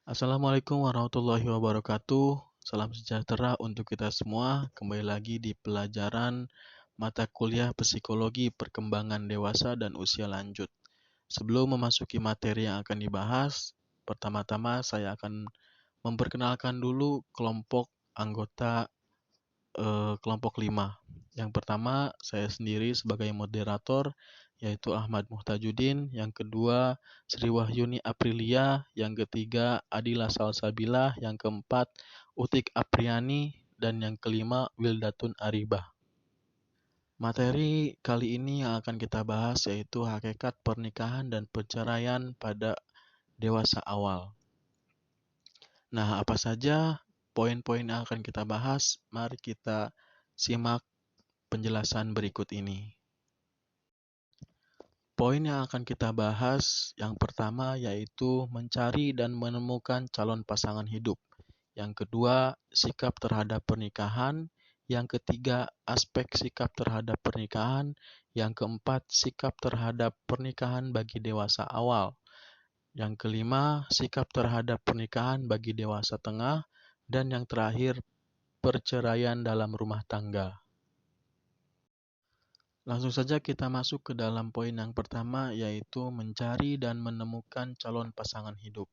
Assalamualaikum warahmatullahi wabarakatuh. Salam sejahtera untuk kita semua. Kembali lagi di pelajaran mata kuliah Psikologi Perkembangan Dewasa dan Usia Lanjut. Sebelum memasuki materi yang akan dibahas, pertama-tama saya akan memperkenalkan dulu kelompok anggota kelompok 5. Yang pertama, saya sendiri sebagai moderator, yaitu Ahmad Muhtajudin. Yang kedua, Sri Wahyuni Aprilia. Yang ketiga, Adila Salsabila. Yang keempat, Utik Apriani. Dan yang kelima, Wildatun Aribah. Materi kali ini yang akan kita bahas yaitu hakikat pernikahan dan perceraian pada dewasa awal. Nah, apa saja poin-poin yang akan kita bahas? Mari kita simak penjelasan berikut ini. Poin yang akan kita bahas yang pertama yaitu mencari dan menemukan calon pasangan hidup. Yang kedua, sikap terhadap pernikahan. Yang ketiga, aspek sikap terhadap pernikahan. Yang keempat, sikap terhadap pernikahan bagi dewasa awal. Yang kelima, sikap terhadap pernikahan bagi dewasa tengah. Dan yang terakhir, perceraian dalam rumah tangga. Langsung saja kita masuk ke dalam poin yang pertama, yaitu mencari dan menemukan calon pasangan hidup.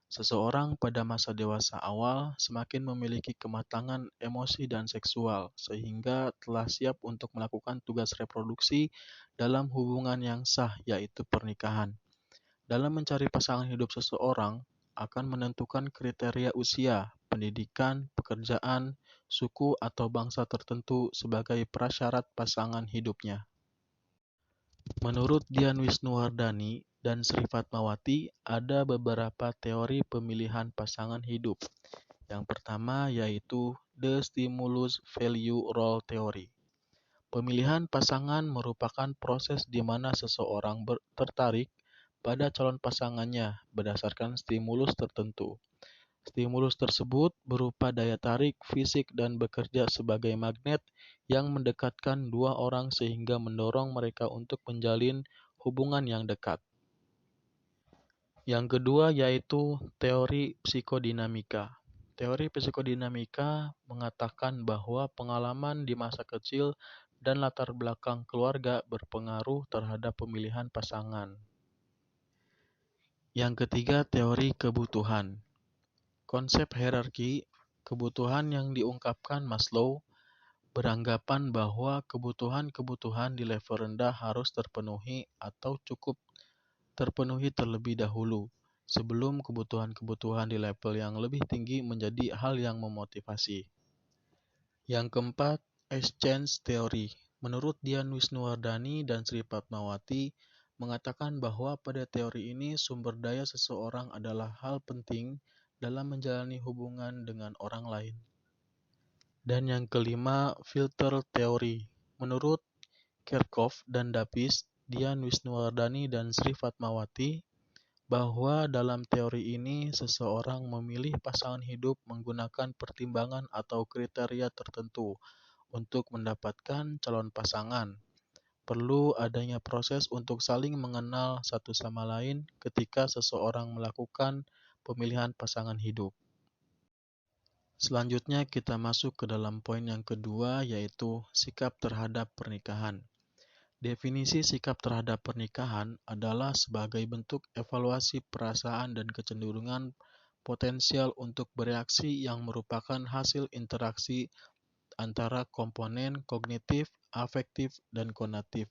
Seseorang pada masa dewasa awal semakin memiliki kematangan emosi dan seksual, sehingga telah siap untuk melakukan tugas reproduksi dalam hubungan yang sah, yaitu pernikahan. Dalam mencari pasangan hidup seseorang, akan menentukan kriteria usia, pendidikan, pekerjaan, suku atau bangsa tertentu sebagai prasyarat pasangan hidupnya. Menurut Dian Wisnuwardani dan Sri Fatmawati, ada beberapa teori pemilihan pasangan hidup. Yang pertama yaitu The Stimulus Value Role Theory. Pemilihan pasangan merupakan proses di mana seseorang tertarik pada calon pasangannya berdasarkan stimulus tertentu. Stimulus tersebut berupa daya tarik fisik dan bekerja sebagai magnet yang mendekatkan dua orang sehingga mendorong mereka untuk menjalin hubungan yang dekat. Yang kedua yaitu teori psikodinamika. Teori psikodinamika mengatakan bahwa pengalaman di masa kecil dan latar belakang keluarga berpengaruh terhadap pemilihan pasangan. Yang ketiga, teori kebutuhan. Konsep hierarki kebutuhan yang diungkapkan Maslow beranggapan bahwa kebutuhan-kebutuhan di level rendah harus terpenuhi atau cukup terpenuhi terlebih dahulu, sebelum kebutuhan-kebutuhan di level yang lebih tinggi menjadi hal yang memotivasi. Yang keempat, exchange theory. Menurut Dian Wisnuwardani dan Sri Fatmawati, mengatakan bahwa pada teori ini sumber daya seseorang adalah hal penting dalam menjalani hubungan dengan orang lain. Dan yang kelima, filter theory. Menurut Kerckhoff dan Dapis, Dian Wisnuwardani dan Sri Fatmawati, bahwa dalam teori ini seseorang memilih pasangan hidup menggunakan pertimbangan atau kriteria tertentu untuk mendapatkan calon pasangan. Perlu adanya proses untuk saling mengenal satu sama lain ketika seseorang melakukan pemilihan pasangan hidup. Selanjutnya kita masuk ke dalam poin yang kedua, yaitu sikap terhadap pernikahan. Definisi sikap terhadap pernikahan adalah sebagai bentuk evaluasi perasaan dan kecenderungan potensial untuk bereaksi yang merupakan hasil interaksi antara komponen kognitif, afektif, dan konatif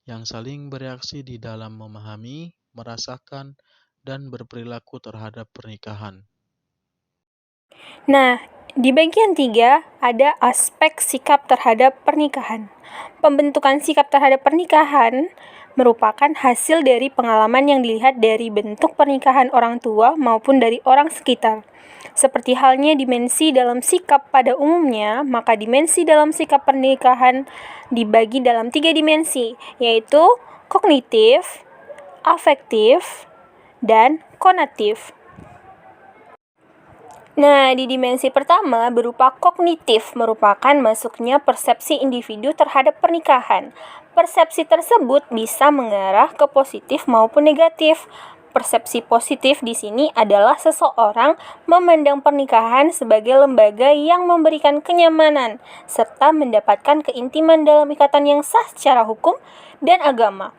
yang saling bereaksi di dalam memahami, merasakan, dan berperilaku terhadap pernikahan. Nah, di bagian 3 ada aspek sikap terhadap pernikahan. Pembentukan sikap terhadap pernikahan merupakan hasil dari pengalaman yang dilihat dari bentuk pernikahan orang tua maupun dari orang sekitar. Seperti halnya dimensi dalam sikap pada umumnya, maka dimensi dalam sikap pernikahan dibagi dalam 3 dimensi, yaitu kognitif, afektif, dan konatif. Nah, di dimensi pertama berupa kognitif merupakan masuknya persepsi individu terhadap pernikahan. Persepsi tersebut bisa mengarah ke positif maupun negatif. Persepsi positif di sini adalah seseorang memandang pernikahan sebagai lembaga yang memberikan kenyamanan serta mendapatkan keintiman dalam ikatan yang sah secara hukum dan agama.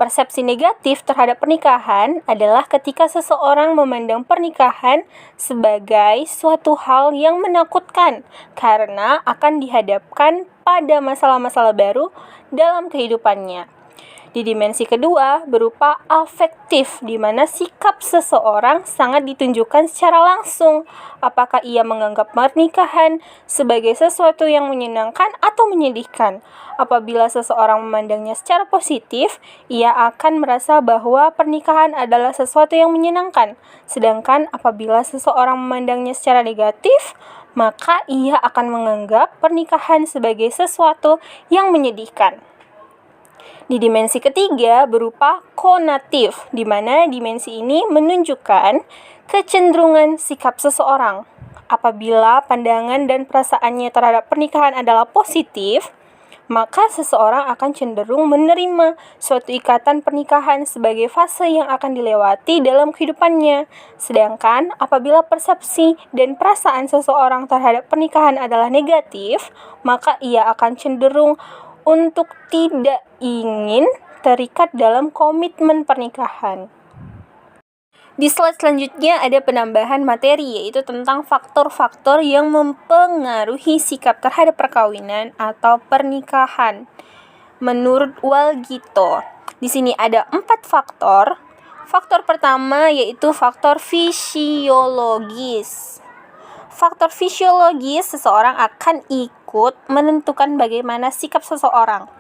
Persepsi negatif terhadap pernikahan adalah ketika seseorang memandang pernikahan sebagai suatu hal yang menakutkan karena akan dihadapkan pada masalah-masalah baru dalam kehidupannya. Di dimensi kedua berupa afektif, di mana sikap seseorang sangat ditunjukkan secara langsung. Apakah ia menganggap pernikahan sebagai sesuatu yang menyenangkan atau menyedihkan? Apabila seseorang memandangnya secara positif, ia akan merasa bahwa pernikahan adalah sesuatu yang menyenangkan. Sedangkan apabila seseorang memandangnya secara negatif, maka ia akan menganggap pernikahan sebagai sesuatu yang menyedihkan. Di dimensi ketiga berupa konatif, di mana dimensi ini menunjukkan kecenderungan sikap seseorang. Apabila pandangan dan perasaannya terhadap pernikahan adalah positif, maka seseorang akan cenderung menerima suatu ikatan pernikahan sebagai fase yang akan dilewati dalam kehidupannya. Sedangkan apabila persepsi dan perasaan seseorang terhadap pernikahan adalah negatif, maka ia akan cenderung untuk tidak ingin terikat dalam komitmen pernikahan. Di slide selanjutnya ada penambahan materi, yaitu tentang faktor-faktor yang mempengaruhi sikap terhadap perkawinan atau pernikahan. Menurut Walgito, di sini ada 4 faktor. Faktor pertama yaitu faktor fisiologis. Faktor fisiologis, seseorang akan ikut menentukan bagaimana sikap seseorang.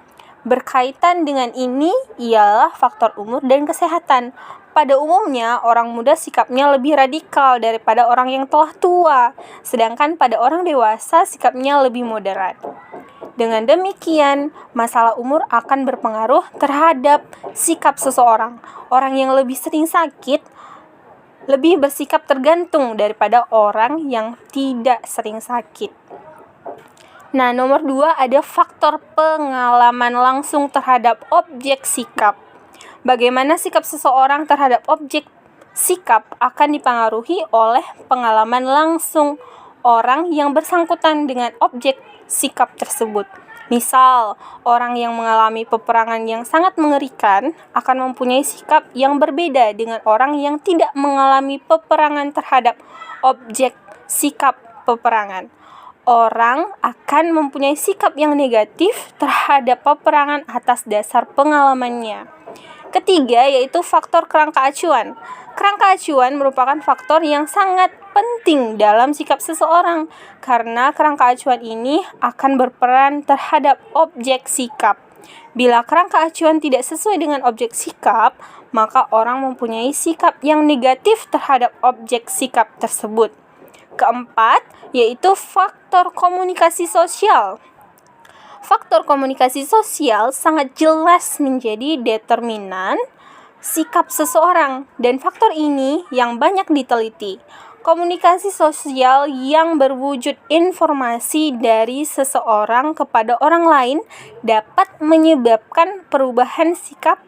Berkaitan dengan ini ialah faktor umur dan kesehatan. Pada umumnya, orang muda sikapnya lebih radikal daripada orang yang telah tua, sedangkan pada orang dewasa sikapnya lebih moderat. Dengan demikian, masalah umur akan berpengaruh terhadap sikap seseorang. Orang yang lebih sering sakit lebih bersikap tergantung daripada orang yang tidak sering sakit. Nah, nomor 2 ada faktor pengalaman langsung terhadap objek sikap. Bagaimana sikap seseorang terhadap objek sikap akan dipengaruhi oleh pengalaman langsung orang yang bersangkutan dengan objek sikap tersebut. Misal, orang yang mengalami peperangan yang sangat mengerikan akan mempunyai sikap yang berbeda dengan orang yang tidak mengalami peperangan terhadap objek sikap peperangan. Orang akan mempunyai sikap yang negatif terhadap peperangan atas dasar pengalamannya. Ketiga, yaitu faktor kerangka acuan. Kerangka acuan merupakan faktor yang sangat penting dalam sikap seseorang, karena kerangka acuan ini akan berperan terhadap objek sikap. Bila kerangka acuan tidak sesuai dengan objek sikap, maka orang mempunyai sikap yang negatif terhadap objek sikap tersebut. Keempat, yaitu faktor komunikasi sosial. Faktor komunikasi sosial sangat jelas menjadi determinan sikap seseorang, dan faktor ini yang banyak diteliti. Komunikasi sosial yang berwujud informasi dari seseorang kepada orang lain dapat menyebabkan perubahan sikap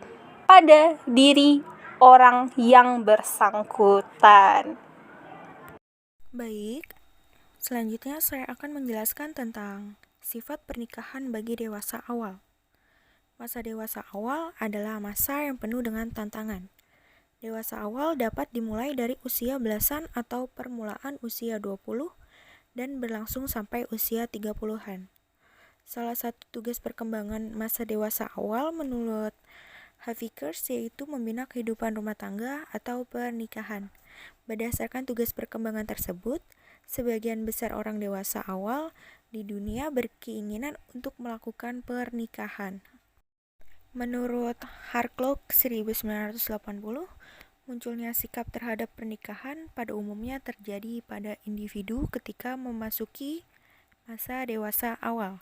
pada diri orang yang bersangkutan. Baik, selanjutnya saya akan menjelaskan tentang sifat pernikahan bagi dewasa awal. Masa dewasa awal adalah masa yang penuh dengan tantangan. Dewasa awal dapat dimulai dari usia belasan atau permulaan usia 20 dan berlangsung sampai usia 30-an. Salah satu tugas perkembangan masa dewasa awal menurut Havikers yaitu membina kehidupan rumah tangga atau pernikahan. Berdasarkan tugas perkembangan tersebut, sebagian besar orang dewasa awal di dunia berkeinginan untuk melakukan pernikahan. Menurut Hartlock 1980, munculnya sikap terhadap pernikahan pada umumnya terjadi pada individu ketika memasuki masa dewasa awal.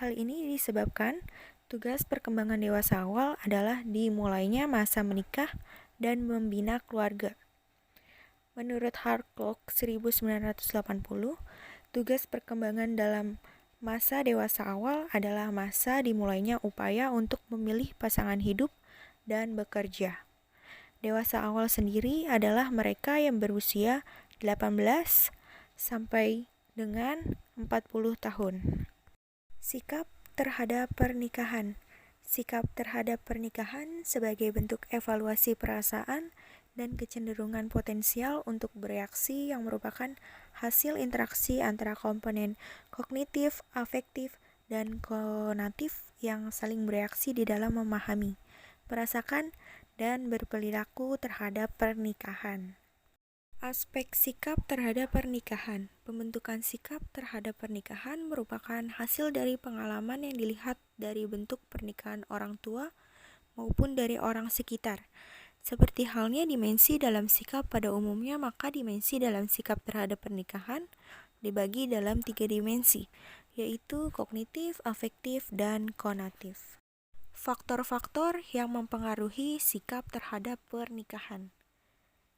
Hal ini disebabkan tugas perkembangan dewasa awal adalah dimulainya masa menikah dan membina keluarga. Menurut Hartlock 1980, tugas perkembangan dalam masa dewasa awal adalah masa dimulainya upaya untuk memilih pasangan hidup dan bekerja. Dewasa awal sendiri adalah mereka yang berusia 18 sampai dengan 40 tahun. Sikap terhadap pernikahan. Sikap terhadap pernikahan sebagai bentuk evaluasi perasaan dan kecenderungan potensial untuk bereaksi yang merupakan hasil interaksi antara komponen kognitif, afektif, dan konatif yang saling bereaksi di dalam memahami, merasakan, dan berperilaku terhadap pernikahan. Aspek sikap terhadap pernikahan. Pembentukan sikap terhadap pernikahan merupakan hasil dari pengalaman yang dilihat dari bentuk pernikahan orang tua maupun dari orang sekitar. Seperti halnya dimensi dalam sikap pada umumnya, maka dimensi dalam sikap terhadap pernikahan dibagi dalam 3 dimensi, yaitu kognitif, afektif, dan konatif. Faktor-faktor yang mempengaruhi sikap terhadap pernikahan.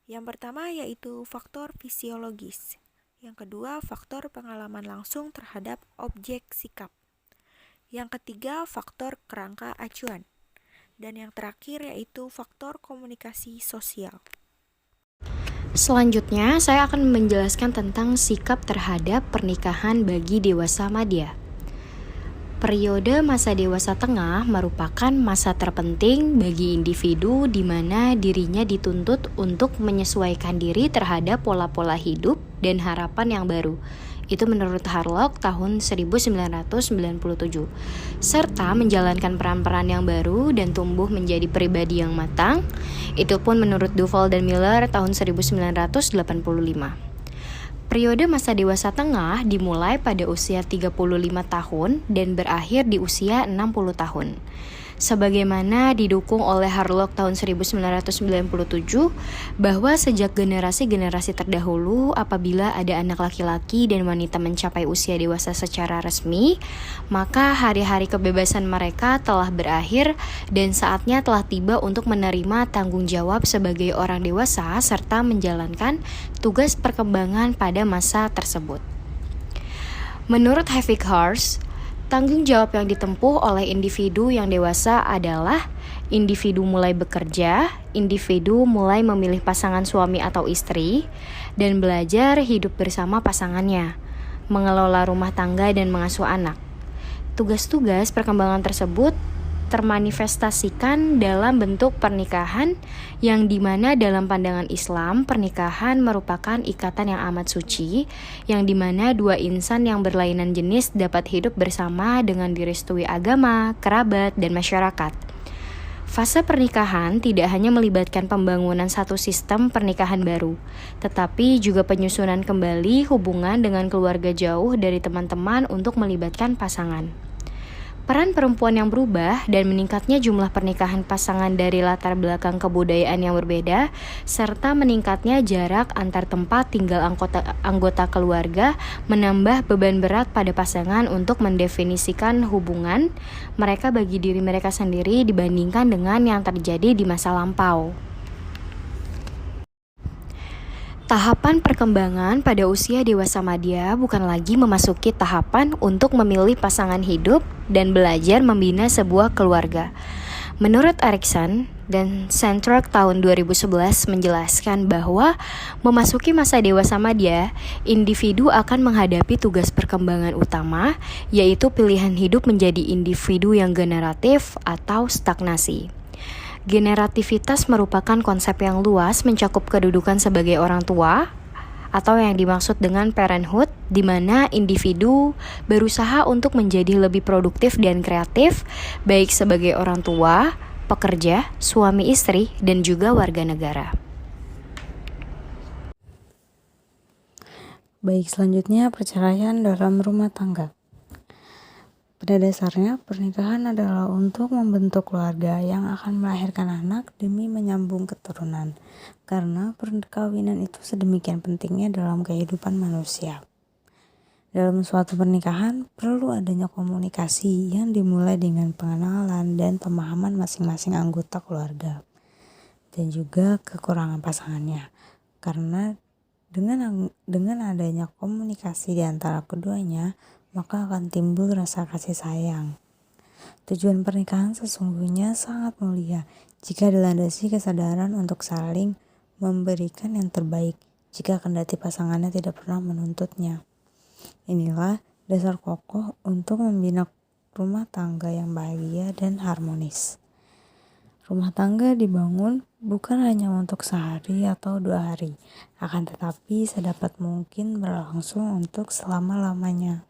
Yang pertama yaitu faktor fisiologis. Yang kedua, faktor pengalaman langsung terhadap objek sikap. Yang ketiga, faktor kerangka acuan. Dan yang terakhir yaitu faktor komunikasi sosial. Selanjutnya, saya akan menjelaskan tentang sikap terhadap pernikahan bagi dewasa madya. Periode masa dewasa tengah merupakan masa terpenting bagi individu di mana dirinya dituntut untuk menyesuaikan diri terhadap pola-pola hidup dan harapan yang baru. Itu menurut Harlock tahun 1997. Serta menjalankan peran-peran yang baru dan tumbuh menjadi pribadi yang matang. Itu pun menurut Duval dan Miller tahun 1985. Periode masa dewasa tengah dimulai pada usia 35 tahun dan berakhir di usia 60 tahun. Sebagaimana didukung oleh Harlock tahun 1997, bahwa sejak generasi-generasi terdahulu apabila ada anak laki-laki dan wanita mencapai usia dewasa secara resmi, maka hari-hari kebebasan mereka telah berakhir dan saatnya telah tiba untuk menerima tanggung jawab sebagai orang dewasa serta menjalankan tugas perkembangan pada masa tersebut. Menurut Havik Hars, tanggung jawab yang ditempuh oleh individu yang dewasa adalah individu mulai bekerja, individu mulai memilih pasangan suami atau istri, dan belajar hidup bersama pasangannya, mengelola rumah tangga dan mengasuh anak. Tugas-tugas perkembangan tersebut termanifestasikan dalam bentuk pernikahan yang dimana dalam pandangan Islam pernikahan merupakan ikatan yang amat suci yang dimana dua insan yang berlainan jenis dapat hidup bersama dengan direstui agama, kerabat, dan masyarakat. Fase pernikahan tidak hanya melibatkan pembangunan satu sistem pernikahan baru, tetapi juga penyusunan kembali hubungan dengan keluarga jauh dari teman-teman untuk melibatkan pasangan. Peran perempuan yang berubah dan meningkatnya jumlah pernikahan pasangan dari latar belakang kebudayaan yang berbeda, serta meningkatnya jarak antar tempat tinggal anggota keluarga menambah beban berat pada pasangan untuk mendefinisikan hubungan mereka bagi diri mereka sendiri dibandingkan dengan yang terjadi di masa lampau. Tahapan perkembangan pada usia dewasa madya bukan lagi memasuki tahapan untuk memilih pasangan hidup dan belajar membina sebuah keluarga. Menurut Erikson dan Centrock tahun 2011 menjelaskan bahwa memasuki masa dewasa madya, individu akan menghadapi tugas perkembangan utama, yaitu pilihan hidup menjadi individu yang generatif atau stagnasi. Generativitas merupakan konsep yang luas mencakup kedudukan sebagai orang tua atau yang dimaksud dengan parenthood, di mana individu berusaha untuk menjadi lebih produktif dan kreatif, baik sebagai orang tua, pekerja, suami istri, dan juga warga negara. Baik, selanjutnya perceraian dalam rumah tangga. Pada dasarnya, pernikahan adalah untuk membentuk keluarga yang akan melahirkan anak demi menyambung keturunan, karena perkawinan itu sedemikian pentingnya dalam kehidupan manusia. Dalam suatu pernikahan, perlu adanya komunikasi yang dimulai dengan pengenalan dan pemahaman masing-masing anggota keluarga, dan juga kekurangan pasangannya, karena dengan adanya komunikasi di antara keduanya, maka akan timbul rasa kasih sayang. Tujuan pernikahan sesungguhnya sangat mulia jika dilandasi kesadaran untuk saling memberikan yang terbaik jika kendati pasangannya tidak pernah menuntutnya. Inilah dasar kokoh untuk membina rumah tangga yang bahagia dan harmonis. Rumah tangga dibangun bukan hanya untuk sehari atau 2 hari, akan tetapi sedapat mungkin berlangsung untuk selama-lamanya.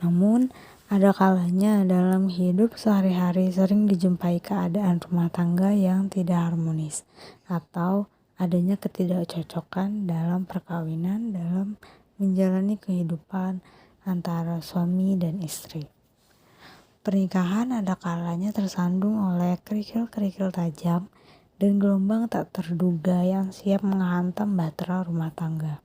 Namun, ada kalanya dalam hidup sehari-hari sering dijumpai keadaan rumah tangga yang tidak harmonis atau adanya ketidakcocokan dalam perkawinan dalam menjalani kehidupan antara suami dan istri. Pernikahan ada kalanya tersandung oleh kerikil-kerikil tajam dan gelombang tak terduga yang siap menghantam bahtera rumah tangga.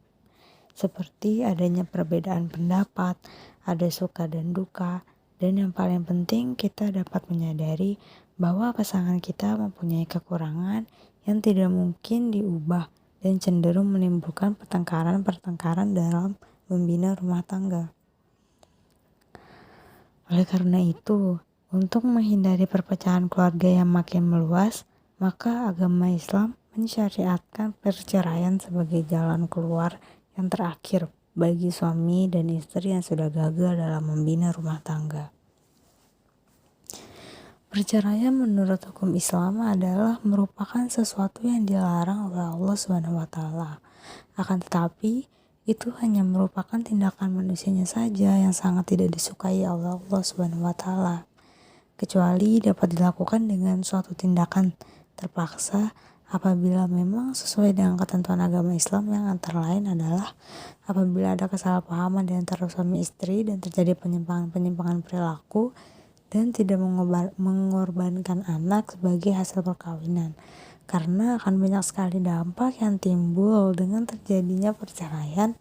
Seperti adanya perbedaan pendapat, ada suka dan duka, dan yang paling penting kita dapat menyadari bahwa pasangan kita mempunyai kekurangan yang tidak mungkin diubah dan cenderung menimbulkan pertengkaran-pertengkaran dalam membina rumah tangga. Oleh karena itu, untuk menghindari perpecahan keluarga yang makin meluas, maka agama Islam mensyariatkan perceraian sebagai jalan keluar yang terakhir bagi suami dan istri yang sudah gagal dalam membina rumah tangga. Perceraian menurut hukum Islam adalah merupakan sesuatu yang dilarang oleh Allah SWT. Akan tetapi, itu hanya merupakan tindakan manusianya saja yang sangat tidak disukai oleh Allah SWT. Kecuali dapat dilakukan dengan suatu tindakan terpaksa apabila memang sesuai dengan ketentuan agama Islam yang antara lain adalah apabila ada kesalahpahaman di antara suami istri dan terjadi penyimpangan perilaku dan tidak mengorbankan anak sebagai hasil perkawinan. Karena akan banyak sekali dampak yang timbul dengan terjadinya perceraian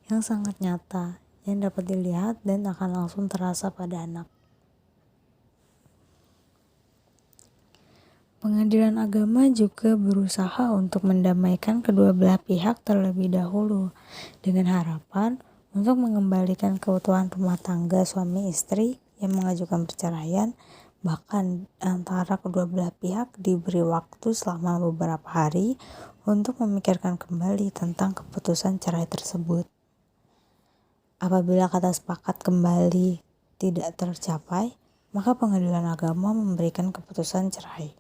yang sangat nyata, yang dapat dilihat dan akan langsung terasa pada anak. Pengadilan agama juga berusaha untuk mendamaikan kedua belah pihak terlebih dahulu, dengan harapan untuk mengembalikan keutuhan rumah tangga suami istri yang mengajukan perceraian. Bahkan antara kedua belah pihak diberi waktu selama beberapa hari untuk memikirkan kembali tentang keputusan cerai tersebut. Apabila kata sepakat kembali tidak tercapai, maka pengadilan agama memberikan keputusan cerai.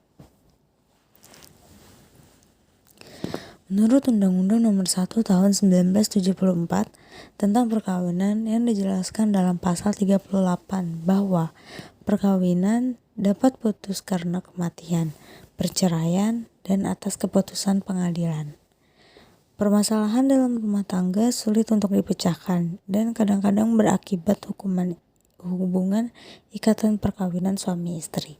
Menurut Undang-Undang Nomor 1 Tahun 1974 tentang perkawinan yang dijelaskan dalam pasal 38 bahwa perkawinan dapat putus karena kematian, perceraian, dan atas keputusan pengadilan. Permasalahan dalam rumah tangga sulit untuk dipecahkan dan kadang-kadang berakibat hubungan ikatan perkawinan suami istri.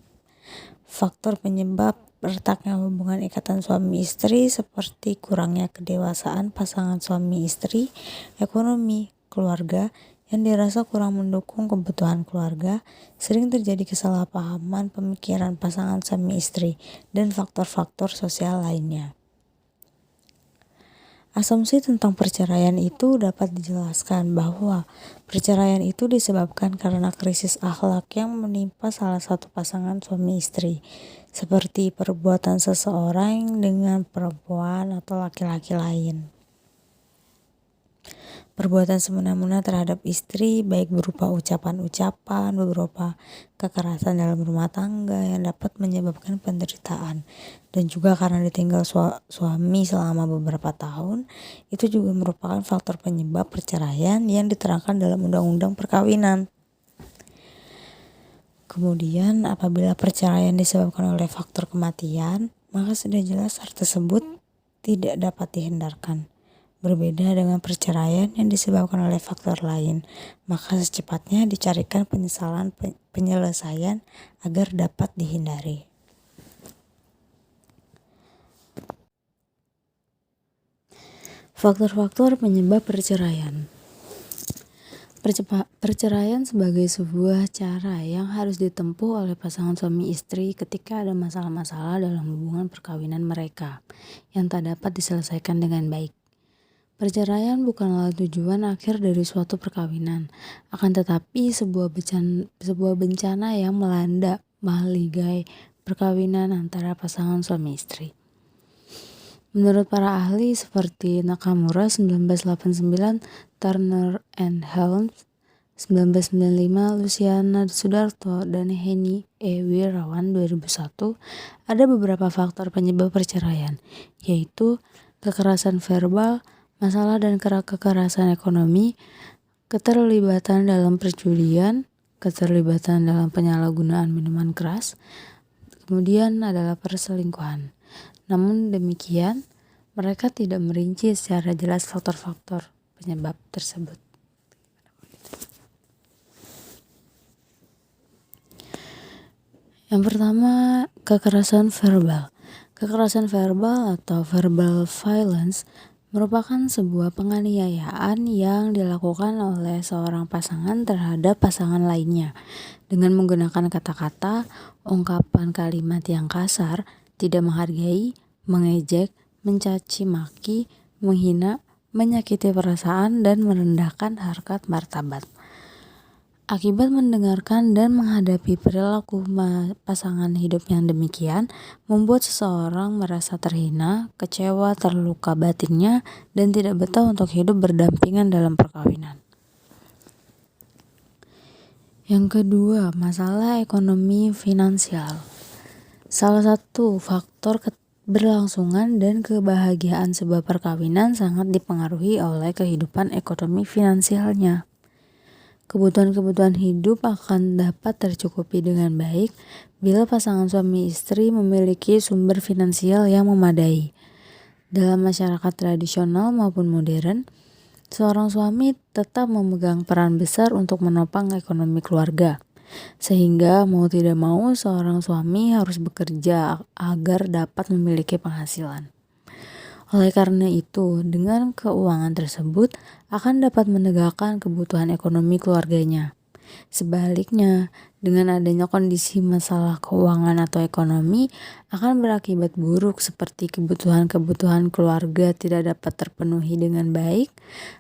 Faktor penyebab retaknya hubungan ikatan suami istri seperti kurangnya kedewasaan pasangan suami istri, ekonomi, keluarga yang dirasa kurang mendukung kebutuhan keluarga, sering terjadi kesalahpahaman pemikiran pasangan suami istri, dan faktor-faktor sosial lainnya. Asumsi tentang perceraian itu dapat dijelaskan bahwa perceraian itu disebabkan karena krisis akhlak yang menimpa salah satu pasangan suami istri, seperti perbuatan seseorang dengan perempuan atau laki-laki lain. Perbuatan semena-mena terhadap istri baik berupa ucapan-ucapan, berupa kekerasan dalam rumah tangga yang dapat menyebabkan penderitaan, dan juga karena ditinggal suami selama beberapa tahun, itu juga merupakan faktor penyebab perceraian yang diterangkan dalam Undang-Undang Perkawinan. Kemudian apabila perceraian disebabkan oleh faktor kematian, maka sudah jelas hal tersebut tidak dapat dihindarkan. Berbeda dengan perceraian yang disebabkan oleh faktor lain, maka secepatnya dicarikan penyelesaian agar dapat dihindari. Faktor-faktor penyebab perceraian. Perceraian sebagai sebuah cara yang harus ditempuh oleh pasangan suami istri ketika ada masalah-masalah dalam hubungan perkawinan mereka yang tak dapat diselesaikan dengan baik. Perceraian bukanlah tujuan akhir dari suatu perkawinan, akan tetapi sebuah bencana yang melanda mahligai perkawinan antara pasangan suami istri. Menurut para ahli seperti Nakamura 1989, Turner and Helms 1995, Luciana Sudarto, dan Henny E. Wirawan 2001, ada beberapa faktor penyebab perceraian, yaitu kekerasan verbal, masalah dan kekerasan ekonomi, keterlibatan dalam perjudian, keterlibatan dalam penyalahgunaan minuman keras, kemudian adalah perselingkuhan. Namun demikian, mereka tidak merinci secara jelas faktor-faktor penyebab tersebut. Yang pertama, kekerasan verbal. Kekerasan verbal atau verbal violence merupakan sebuah penganiayaan yang dilakukan oleh seorang pasangan terhadap pasangan lainnya dengan menggunakan kata-kata, ungkapan kalimat yang kasar, tidak menghargai, mengejek, mencaci maki, menghina, menyakiti perasaan, dan merendahkan harkat martabat. Akibat mendengarkan dan menghadapi perilaku pasangan hidup yang demikian, membuat seseorang merasa terhina, kecewa, terluka batinnya, dan tidak betah untuk hidup berdampingan dalam perkawinan. Yang kedua, masalah ekonomi finansial. Salah satu faktor keberlangsungan dan kebahagiaan sebuah perkawinan sangat dipengaruhi oleh kehidupan ekonomi finansialnya. Kebutuhan-kebutuhan hidup akan dapat tercukupi dengan baik bila pasangan suami istri memiliki sumber finansial yang memadai. Dalam masyarakat tradisional maupun modern, seorang suami tetap memegang peran besar untuk menopang ekonomi keluarga. Sehingga mau tidak mau seorang suami harus bekerja agar dapat memiliki penghasilan. Oleh karena itu, dengan keuangan tersebut akan dapat menegakkan kebutuhan ekonomi keluarganya. Sebaliknya, dengan adanya kondisi masalah keuangan atau ekonomi akan berakibat buruk seperti kebutuhan-kebutuhan keluarga tidak dapat terpenuhi dengan baik,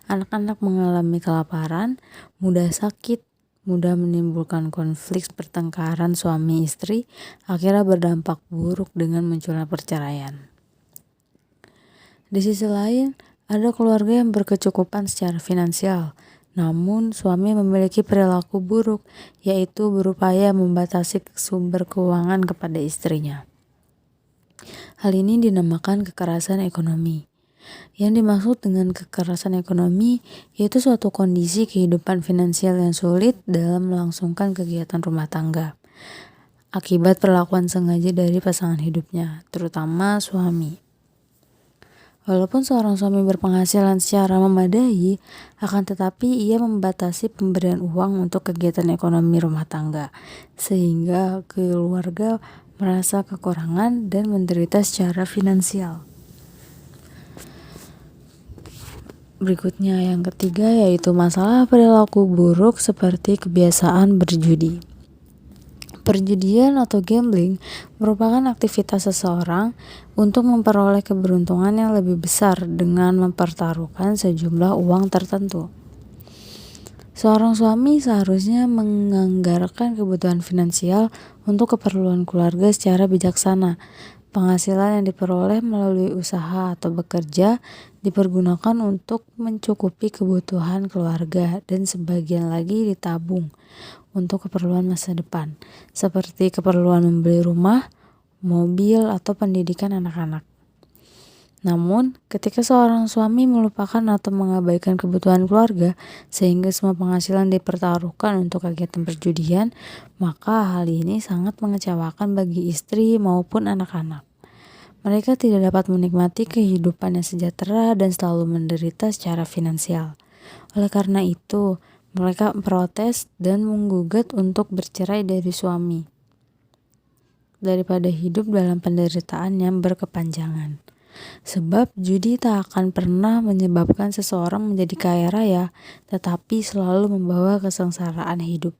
anak-anak mengalami kelaparan, mudah sakit, mudah menimbulkan konflik pertengkaran suami istri, akhirnya berdampak buruk dengan munculnya perceraian. Di sisi lain, ada keluarga yang berkecukupan secara finansial, namun suami memiliki perilaku buruk, yaitu berupaya membatasi sumber keuangan kepada istrinya. Hal ini dinamakan kekerasan ekonomi. Yang dimaksud dengan kekerasan ekonomi yaitu suatu kondisi kehidupan finansial yang sulit dalam melangsungkan kegiatan rumah tangga akibat perlakuan sengaja dari pasangan hidupnya, terutama suami. Walaupun seorang suami berpenghasilan secara memadai, akan tetapi ia membatasi pemberian uang untuk kegiatan ekonomi rumah tangga, sehingga keluarga merasa kekurangan dan menderita secara finansial. Berikutnya yang ketiga yaitu masalah perilaku buruk seperti kebiasaan berjudi. Perjudian atau gambling merupakan aktivitas seseorang untuk memperoleh keberuntungan yang lebih besar dengan mempertaruhkan sejumlah uang tertentu. Seorang suami seharusnya menganggarkan kebutuhan finansial untuk keperluan keluarga secara bijaksana. Penghasilan yang diperoleh melalui usaha atau bekerja dipergunakan untuk mencukupi kebutuhan keluarga dan sebagian lagi ditabung untuk keperluan masa depan, seperti keperluan membeli rumah, mobil, atau pendidikan anak-anak. Namun, ketika seorang suami melupakan atau mengabaikan kebutuhan keluarga sehingga semua penghasilan dipertaruhkan untuk kegiatan perjudian, maka hal ini sangat mengecewakan bagi istri maupun anak-anak. Mereka tidak dapat menikmati kehidupan yang sejahtera dan selalu menderita secara finansial. Oleh karena itu, mereka protes dan menggugat untuk bercerai dari suami daripada hidup dalam penderitaan yang berkepanjangan. Sebab judi tak akan pernah menyebabkan seseorang menjadi kaya raya, tetapi selalu membawa kesengsaraan hidup.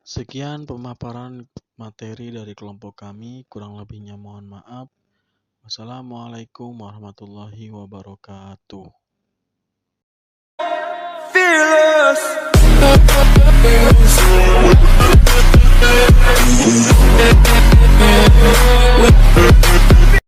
Sekian pemaparan materi dari kelompok kami, kurang lebihnya mohon maaf. Wassalamualaikum warahmatullahi wabarakatuh.